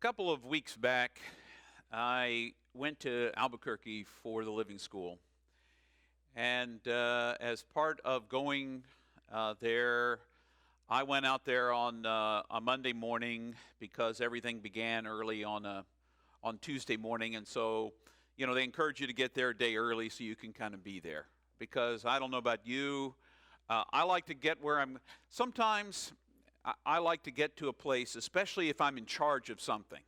couple of weeks back, I went to Albuquerque for the Living School. And as part of going there, I went out there on a Monday morning because everything began early on Tuesday morning. And so, they encourage you to get there a day early so you can kind of be there. Because I don't know about you, I like to get where sometimes I like to get to a place, especially if I'm in charge of something.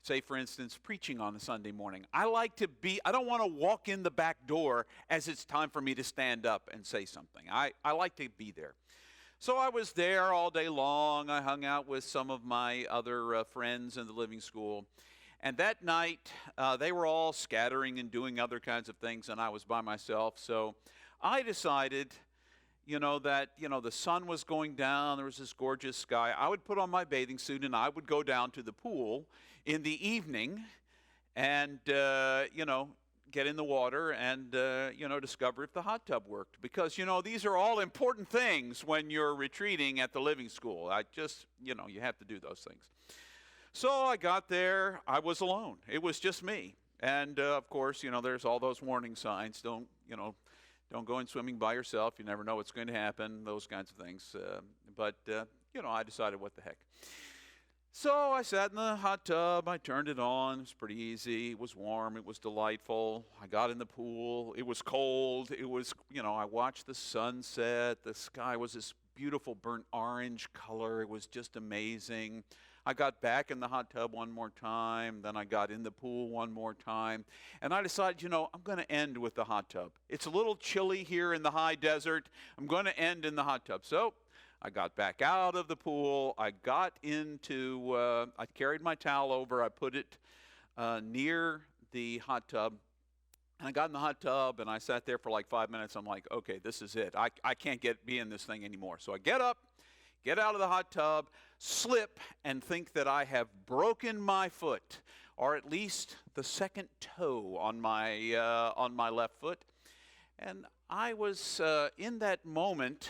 Say, for instance, preaching on a Sunday morning. I don't want to walk in the back door as it's time for me to stand up and say something. I like to be there. So I was there all day long. I hung out with some of my other friends in the Living School. And that night, they were all scattering and doing other kinds of things, and I was by myself. So I decided, that the sun was going down. There was this gorgeous sky. I would put on my bathing suit, and I would go down to the pool in the evening and, get in the water and, discover if the hot tub worked. Because, these are all important things when you're retreating at the Living School. You have to do those things. So I got there. I was alone. It was just me. And, of course, there's all those warning signs. Don't go in swimming by yourself. You never know what's going to happen, those kinds of things. But I decided, what the heck. So I sat in the hot tub. I turned it on. It was pretty easy. It was warm. It was delightful. I got in the pool. It was cold. It was, I watched the sunset. The sky was this beautiful burnt orange color. It was just amazing. I got back in the hot tub one more time. Then I got in the pool one more time. And I decided, I'm going to end with the hot tub. It's a little chilly here in the high desert. I'm going to end in the hot tub. So I got back out of the pool. I carried my towel over. I put it near the hot tub. And I got in the hot tub, and I sat there for like 5 minutes. I'm like, okay, this is it. I can't be in this thing anymore. So I get up, get out of the hot tub, slip, and think that I have broken my foot, or at least the second toe on my left foot. And I was in that moment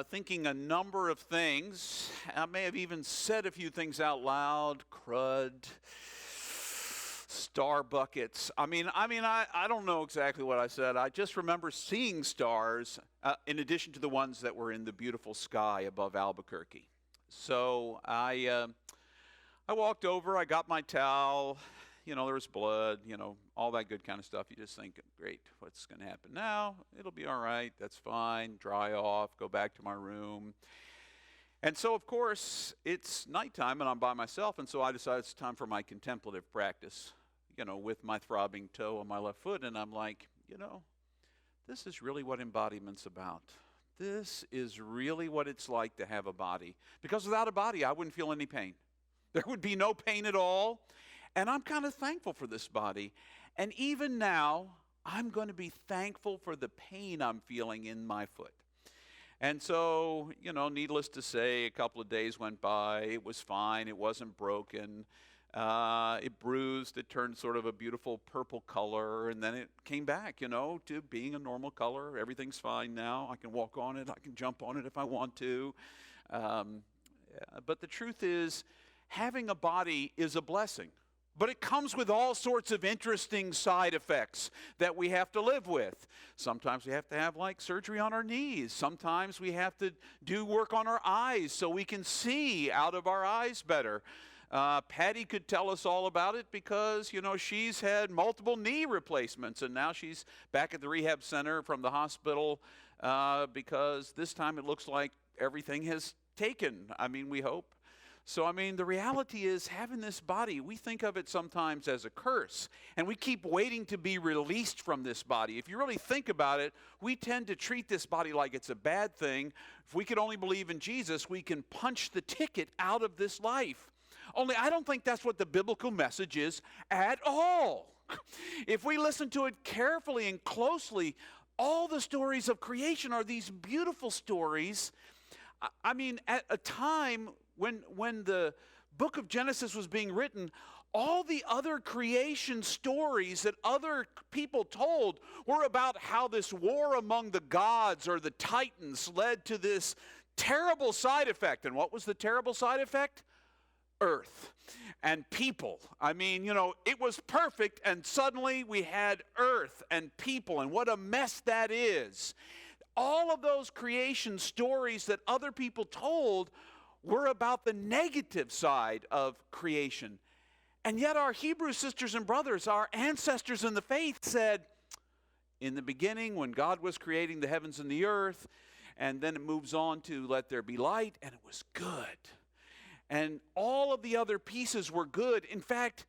thinking a number of things. I may have even said a few things out loud. Crud, star buckets. I don't know exactly what I said. I just remember seeing stars in addition to the ones that were in the beautiful sky above Albuquerque. So I walked over. I got my towel. There was blood, all that good kind of stuff. You just think, great, what's going to happen now? It'll be all right. That's fine. Dry off. Go back to my room. And so, of course, it's nighttime, and I'm by myself. And so I decided it's time for my contemplative practice, with my throbbing toe on my left foot. And I'm like, this is really what embodiment's about. This is really what it's like to have a body. Because without a body, I wouldn't feel any pain. There would be no pain at all. And I'm kind of thankful for this body. And even now, I'm going to be thankful for the pain I'm feeling in my foot. And so, needless to say, a couple of days went by. It was fine. It wasn't broken. It bruised. It turned sort of a beautiful purple color. And then it came back, to being a normal color. Everything's fine now. I can walk on it. I can jump on it if I want to. But the truth is, having a body is a blessing. But it comes with all sorts of interesting side effects that we have to live with. Sometimes we have to have surgery on our knees. Sometimes we have to do work on our eyes so we can see out of our eyes better. Patty could tell us all about it because, she's had multiple knee replacements, and now she's back at the rehab center from the hospital because this time it looks like everything has taken. We hope. So, the reality is having this body, we think of it sometimes as a curse, and we keep waiting to be released from this body. If you really think about it, we tend to treat this body like it's a bad thing. If we could only believe in Jesus, we can punch the ticket out of this life. Only I don't think that's what the biblical message is at all. If we listen to it carefully and closely, all the stories of creation are these beautiful stories. At a time when the book of Genesis was being written, all the other creation stories that other people told were about how this war among the gods or the titans led to this terrible side effect. And what was the terrible side effect? Earth. and people. I mean, it was perfect, and suddenly we had earth and people, and what a mess that is. All of those creation stories that other people told were about the negative side of creation. And yet our Hebrew sisters and brothers, our ancestors in the faith said, in the beginning when God was creating the heavens and the earth, and then it moves on to let there be light, and it was good. And all of the other pieces were good. In fact,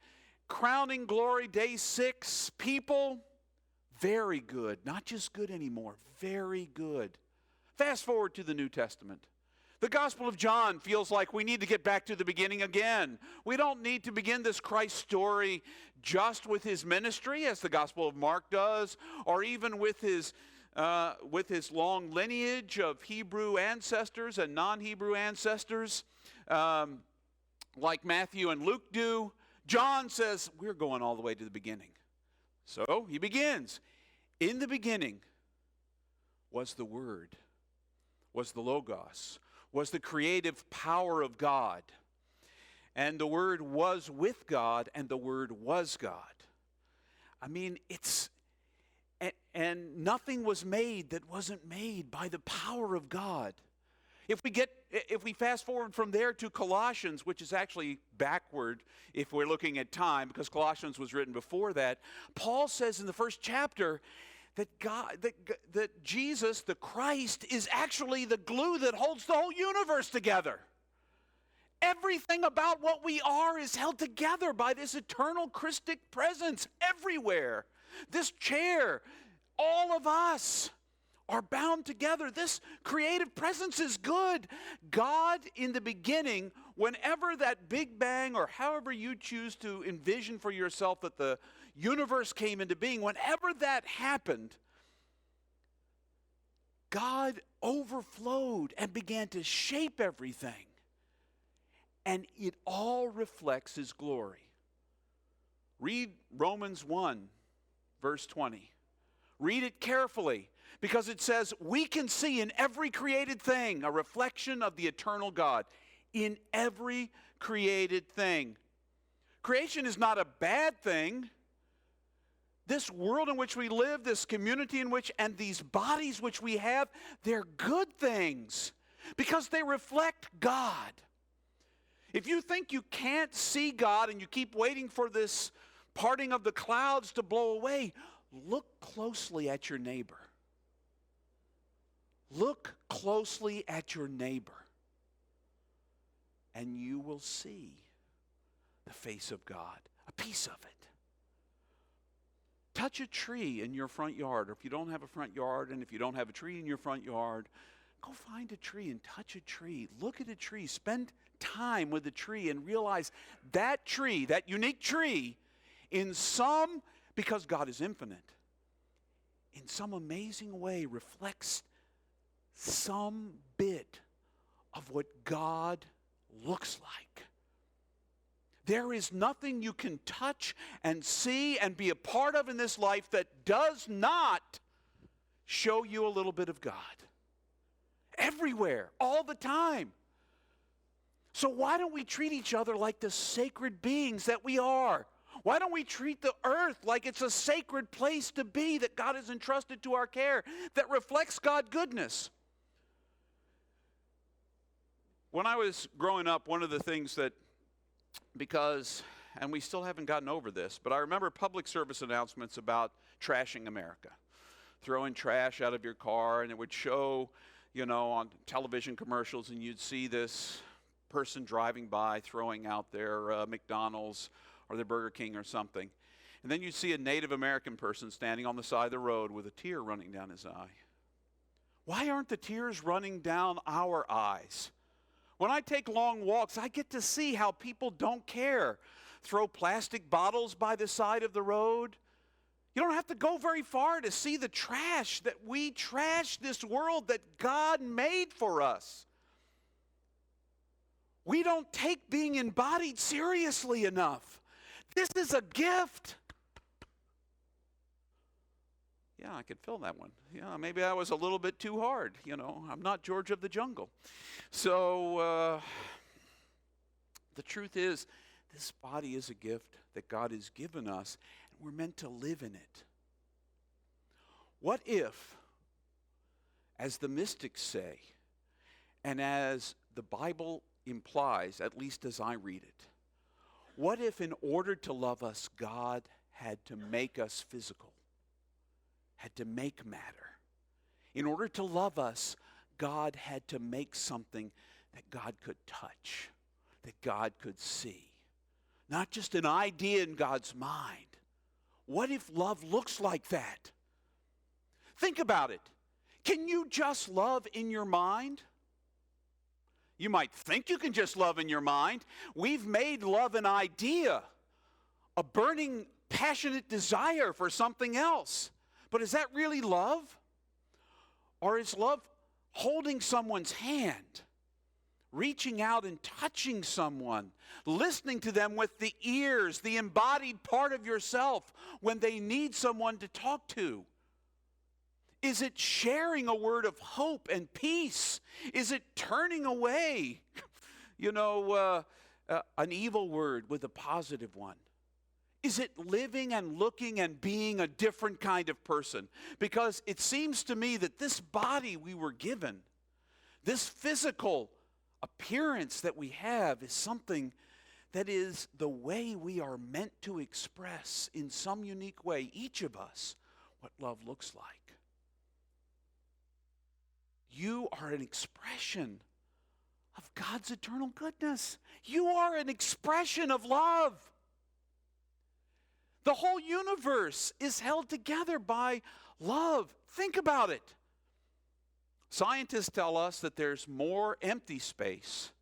crowning glory, day 6, people, very good. Not just good anymore, very good. Fast forward to the New Testament. The Gospel of John feels like we need to get back to the beginning again. We don't need to begin this Christ story just with his ministry, as the Gospel of Mark does, or even with his long lineage of Hebrew ancestors and non-Hebrew ancestors, like Matthew and Luke do. John says, we're going all the way to the beginning. So he begins. In the beginning was the Word, was the Logos, was the creative power of God. And the Word was with God, and the Word was God. I mean, and nothing was made that wasn't made by the power of God. If we fast forward from there to Colossians, which is actually backward if we're looking at time, because Colossians was written before that, Paul says in the first chapter that that Jesus, the Christ, is actually the glue that holds the whole universe together. Everything about what we are is held together by this eternal Christic presence everywhere. This chair, all of us are bound together. This creative presence is good. God in the beginning, whenever that Big Bang, or however you choose to envision for yourself that the universe came into being, whenever that happened, God overflowed and began to shape everything. And it all reflects his glory. Read Romans 1, verse 20. Read it carefully, because it says, we can see in every created thing a reflection of the eternal God. In every created thing. Creation is not a bad thing. This world in which we live, this community in which, and these bodies which we have, they're good things because they reflect God. If you think you can't see God and you keep waiting for this parting of the clouds to blow away, look closely at your neighbor. Look closely at your neighbor, and you will see the face of God, a piece of it. Touch a tree in your front yard, or if you don't have a front yard, and if you don't have a tree in your front yard, go find a tree and touch a tree. Look at a tree. Spend time with the tree and realize that tree, that unique tree, because God is infinite, in some amazing way reflects some bit of what God looks like. There is nothing you can touch and see and be a part of in this life that does not show you a little bit of God. Everywhere, all the time. So why don't we treat each other like the sacred beings that we are? Why don't we treat the earth like it's a sacred place to be that God has entrusted to our care, that reflects God's goodness? When I was growing up, one of the things that, and we still haven't gotten over this, but I remember public service announcements about trashing America. Throwing trash out of your car, and it would show, on television commercials, and you'd see this person driving by throwing out their McDonald's or their Burger King or something. And then you'd see a Native American person standing on the side of the road with a tear running down his eye. Why aren't the tears running down our eyes? When I take long walks, I get to see how people don't care. Throw plastic bottles by the side of the road. You don't have to go very far to see the trash, that we trash this world that God made for us. We don't take being embodied seriously enough. This is a gift. Yeah, I could fill that one. Yeah, maybe I was a little bit too hard. I'm not George of the Jungle. So the truth is, This body is a gift that God has given us, and we're meant to live in it. What if, as the mystics say, and as the Bible implies, at least as I read it, what if in order to love us, God had to make us physical, had to make matter? In order to love us, God had to make something that God could touch, that God could see. Not just an idea in God's mind. What if love looks like that? Think about it. Can you just love in your mind? You might think you can just love in your mind. We've made love an idea, a burning, passionate desire for something else. But is that really love? Or is love holding someone's hand, reaching out and touching someone, listening to them with the ears, the embodied part of yourself when they need someone to talk to? Is it sharing a word of hope and peace? Is it turning away, an evil word with a positive one? Is it living and looking and being a different kind of person? Because it seems to me that this body we were given, this physical appearance that we have, is something that is the way we are meant to express in some unique way, each of us, what love looks like. You are an expression of God's eternal goodness. You are an expression of love. The whole universe is held together by love. Think about it. Scientists tell us that there's more empty space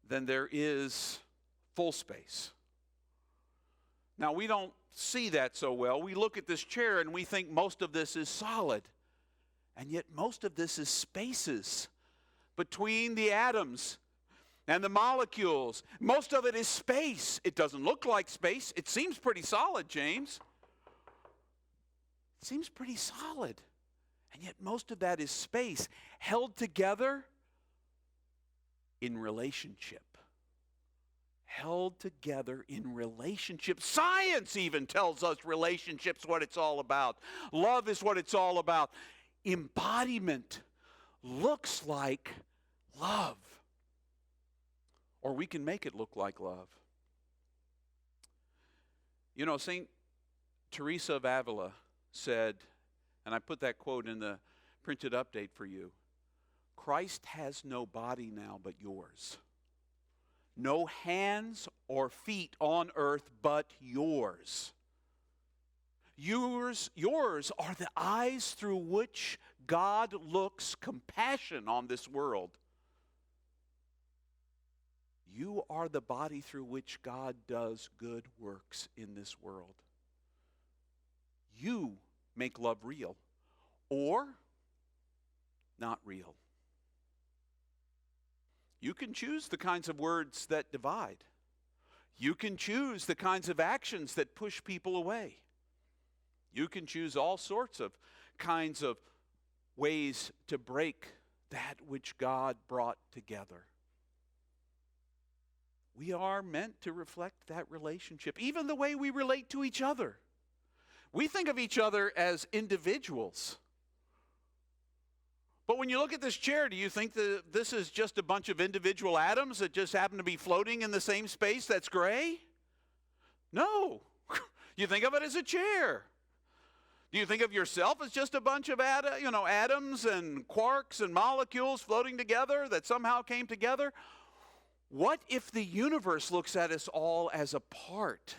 than there is full space. Now, we don't see that so well. We look at this chair and we think most of this is solid. And yet most of this is spaces between the atoms and the molecules. Most of it is space. It doesn't look like space. It seems pretty solid, James. It seems pretty solid. And yet most of that is space held together in relationship. Held together in relationship. Science even tells us relationships what it's all about. Love is what it's all about. Embodiment looks like love. Or we can make it look like love. You know, St. Teresa of Avila said, and I put that quote in the printed update for you, Christ has no body now but yours. No hands or feet on earth but yours. Yours are the eyes through which God looks compassion on this world. You are the body through which God does good works in this world. You make love real or not real. You can choose the kinds of words that divide. You can choose the kinds of actions that push people away. You can choose all sorts of kinds of ways to break that which God brought together. We are meant to reflect that relationship, even the way we relate to each other. We think of each other as individuals. But when you look at this chair, do you think that this is just a bunch of individual atoms that just happen to be floating in the same space that's gray? No. You think of it as a chair. Do you think of yourself as just a bunch of atoms and quarks and molecules floating together that somehow came together? What if the universe looks at us all as a part?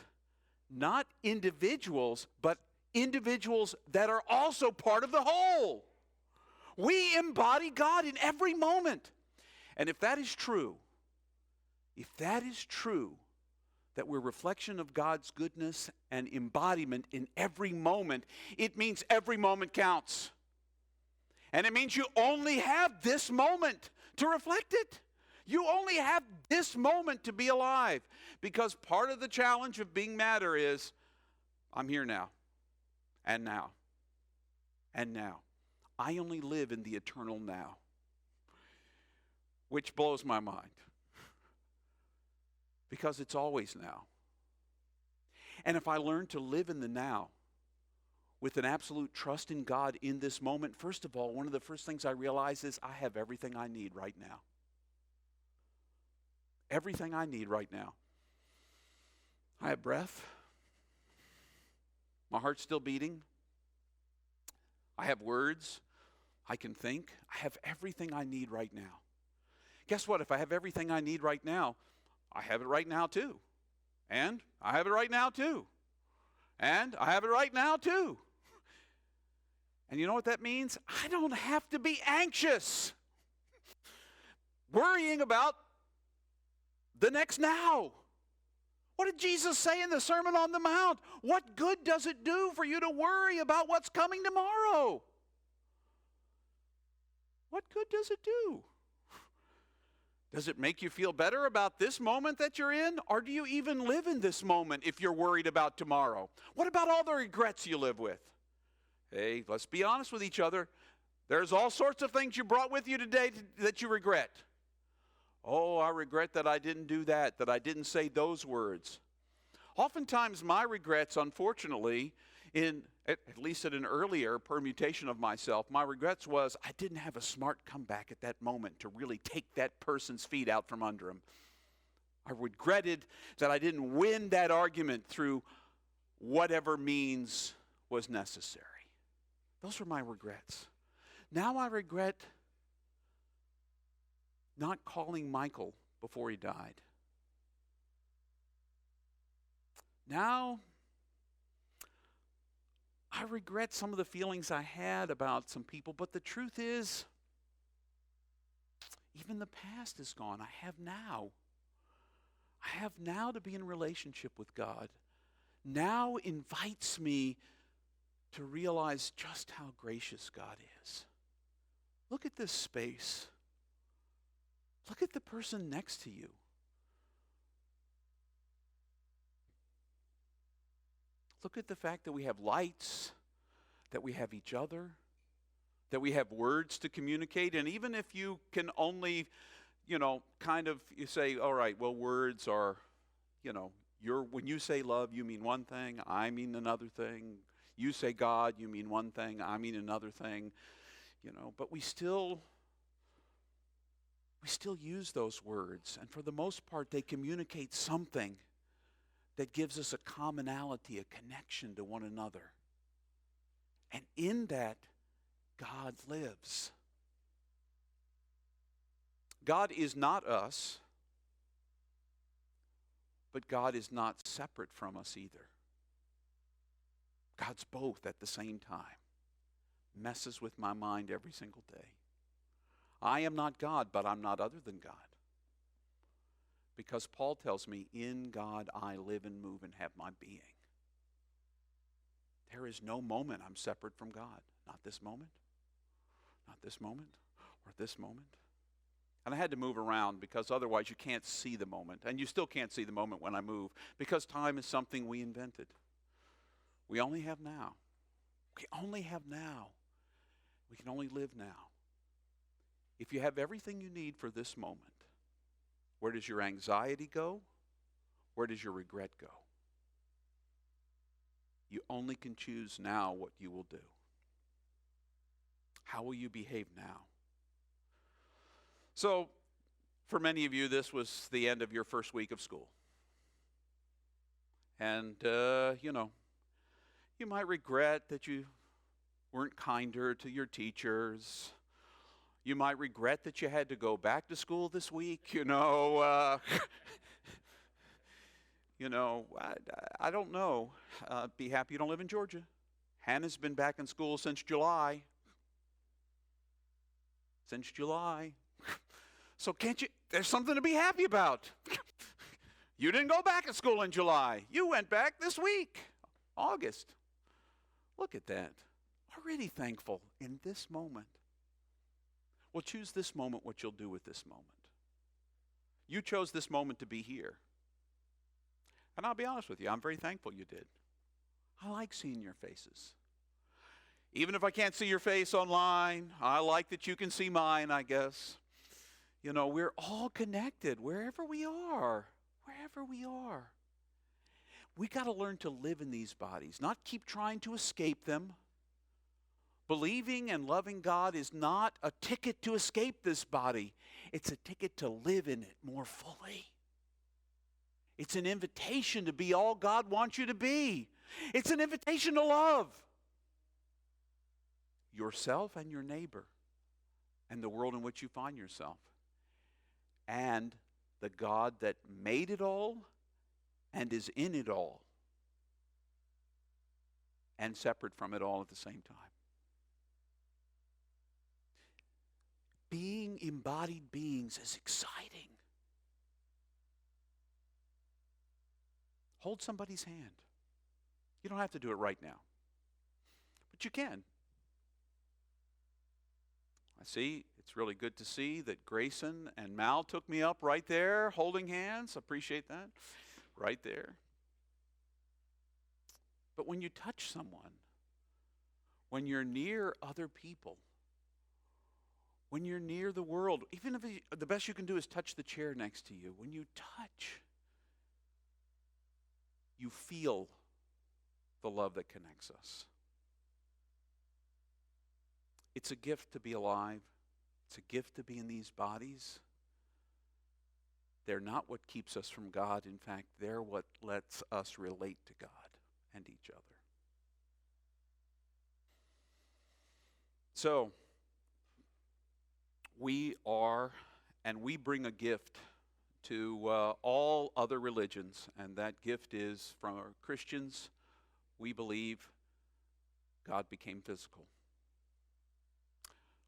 Not individuals, but individuals that are also part of the whole. We embody God in every moment. And if that is true, that we're a reflection of God's goodness and embodiment in every moment, it means every moment counts. And it means you only have this moment to reflect it. You only have this moment to be alive. Because part of the challenge of being matter is, I'm here now, and now, and now. I only live in the eternal now, which blows my mind. because it's always now. And if I learn to live in the now with an absolute trust in God in this moment, first of all, one of the first things I realize is I have everything I need right now. Everything I need right now. I have breath. My heart's still beating. I have words. I can think. I have everything I need right now. Guess what? If I have everything I need right now, I have it right now too. And I have it right now too. And I have it right now too. And you know what that means? I don't have to be anxious, worrying about the next now. What did Jesus say in the Sermon on the Mount? What good does it do for you to worry about what's coming tomorrow? What good does it do? Does it make you feel better about this moment that you're in? Or do you even live in this moment if you're worried about tomorrow? What about all the regrets you live with? Hey, let's be honest with each other. There's all sorts of things you brought with you today that you regret. Oh, I regret that I didn't do that I didn't say those words. Oftentimes my regrets, unfortunately, at least at an earlier permutation of myself, my regrets was I didn't have a smart comeback at that moment to really take that person's feet out from under him. I regretted that I didn't win that argument through whatever means was necessary. Those were my regrets. Now I regret not calling Michael before he died. Now, I regret some of the feelings I had about some people, but the truth is, even the past is gone. I have now. I have now to be in relationship with God. Now invites me to realize just how gracious God is. Look at this space. Look at the person next to you. Look at the fact that we have lights, that we have each other, that we have words to communicate. And even if you can only, you say, all right, well, words are, when you say love, you mean one thing, I mean another thing. You say God, you mean one thing, I mean another thing. But we still use those words, and for the most part, they communicate something that gives us a commonality, a connection to one another. And in that, God lives. God is not us, but God is not separate from us either. God's both at the same time. Messes with my mind every single day. I am not God, but I'm not other than God. Because Paul tells me, in God I live and move and have my being. There is no moment I'm separate from God. Not this moment, or this moment. And I had to move around because otherwise you can't see the moment. And you still can't see the moment when I move because time is something we invented. We only have now. We only have now. We can only live now. If you have everything you need for this moment, where does your anxiety go? Where does your regret go? You only can choose now what you will do. How will you behave now? So, for many of you, this was the end of your first week of school. And, you might regret that you weren't kinder to your teachers. You might regret that you had to go back to school this week, I don't know. Be happy you don't live in Georgia. Hannah's been back in school since July. So there's something to be happy about. You didn't go back to school in July. You went back this week, August. Look at that. Already thankful in this moment. Well, choose this moment what you'll do with this moment. You chose this moment to be here. And I'll be honest with you, I'm very thankful you did. I like seeing your faces. Even if I can't see your face online, I like that you can see mine, I guess. We're all connected wherever we are. whoever we are. We got to learn to live in these bodies, not keep trying to escape them. Believing and loving God is not a ticket to escape this body. It's a ticket to live in it more fully. It's an invitation to be all God wants you to be. It's an invitation to love yourself and your neighbor and the world in which you find yourself. And the God that made it all and is in it all and separate from it all at the same time. Being embodied beings is exciting. Hold somebody's hand. You don't have to do it right now, but you can. I see, it's really good to see that Grayson and Mal took me up right there, holding hands. Appreciate that. Right there. But when you touch someone, when you're near other people, when you're near the world, even if the best you can do is touch the chair next to you, when you touch, you feel the love that connects us. It's a gift to be alive. It's a gift to be in these bodies. They're not what keeps us from God. In fact, they're what lets us relate to God and each other. So, we are, and we bring a gift to all other religions, and that gift is from our Christians. We believe God became physical.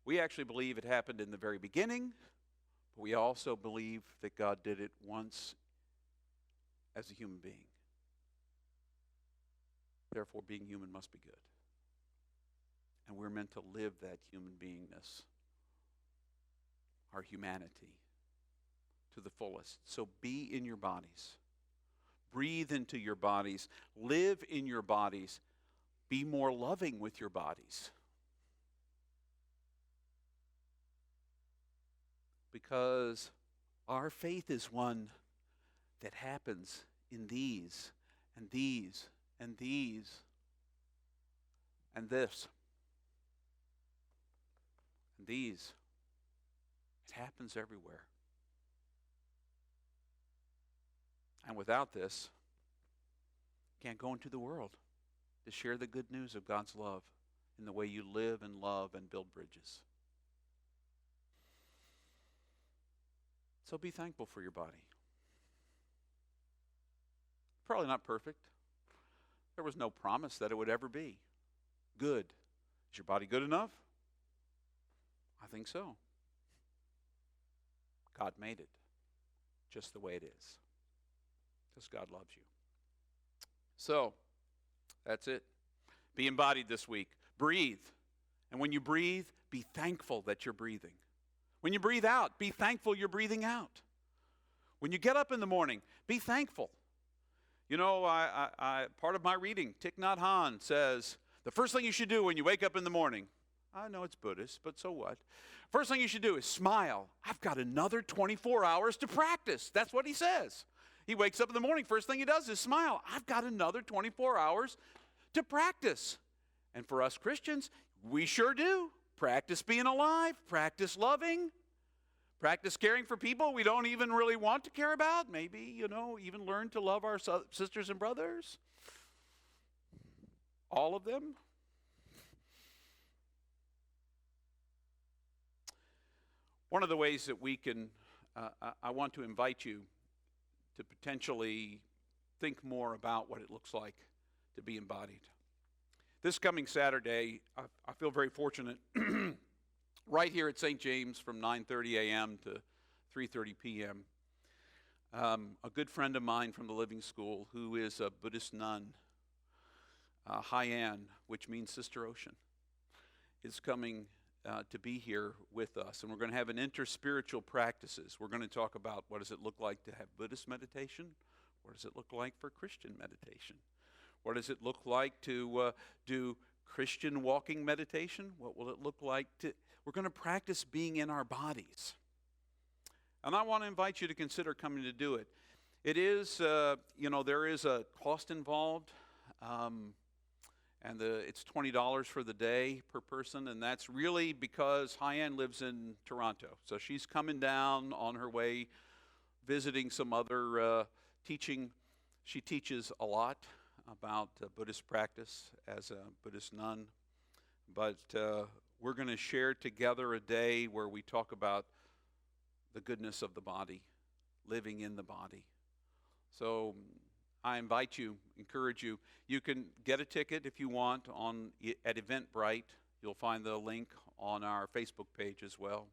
We actually believe it happened in the very beginning, but we also believe that God did it once as a human being. Therefore, being human must be good. And we're meant to live that human beingness, our humanity, to the fullest. So be in your bodies. Breathe into your bodies. Live in your bodies. Be more loving with your bodies. Because our faith is one that happens in these, and these, and these, and this, and these. It happens everywhere. And without this, you can't go into the world to share the good news of God's love in the way you live and love and build bridges. So be thankful for your body. Probably not perfect. There was no promise that it would ever be good. Is your body good enough? I think so. God made it just the way it is, because God loves you. So, that's it. Be embodied this week. Breathe. And when you breathe, be thankful that you're breathing. When you breathe out, be thankful you're breathing out. When you get up in the morning, be thankful. You know, part of my reading, Thich Nhat Hanh says, the first thing you should do when you wake up in the morning, I know it's Buddhist, but so what? First thing you should do is smile. I've got another 24 hours to practice. That's what he says. He wakes up in the morning, first thing he does is smile. I've got another 24 hours to practice. And for us Christians, we sure do. Practice being alive, practice loving, practice caring for people we don't even really want to care about. Maybe, even learn to love our sisters and brothers. All of them. One of the ways that we can, I want to invite you to potentially think more about what it looks like to be embodied. This coming Saturday, I feel very fortunate, right here at St. James from 9:30 a.m. to 3:30 p.m. A good friend of mine from the Living School, who is a Buddhist nun, Haiyan, which means Sister Ocean, is coming to be here with us. And we're going to have an interspiritual practices. We're going to talk about what does it look like to have Buddhist meditation? What does it look like for Christian meditation? What does it look like to do Christian walking meditation? What will it look like to... We're going to practice being in our bodies. And I want to invite you to consider coming to do it. It is, there is a cost involved, and it's $20 for the day per person, and that's really because Hyann lives in Toronto. So she's coming down on her way, visiting some other teaching. She teaches a lot about Buddhist practice as a Buddhist nun, but we're going to share together a day where we talk about the goodness of the body, living in the body. So I invite you, encourage you. You can get a ticket if you want at Eventbrite. You'll find the link on our Facebook page as well.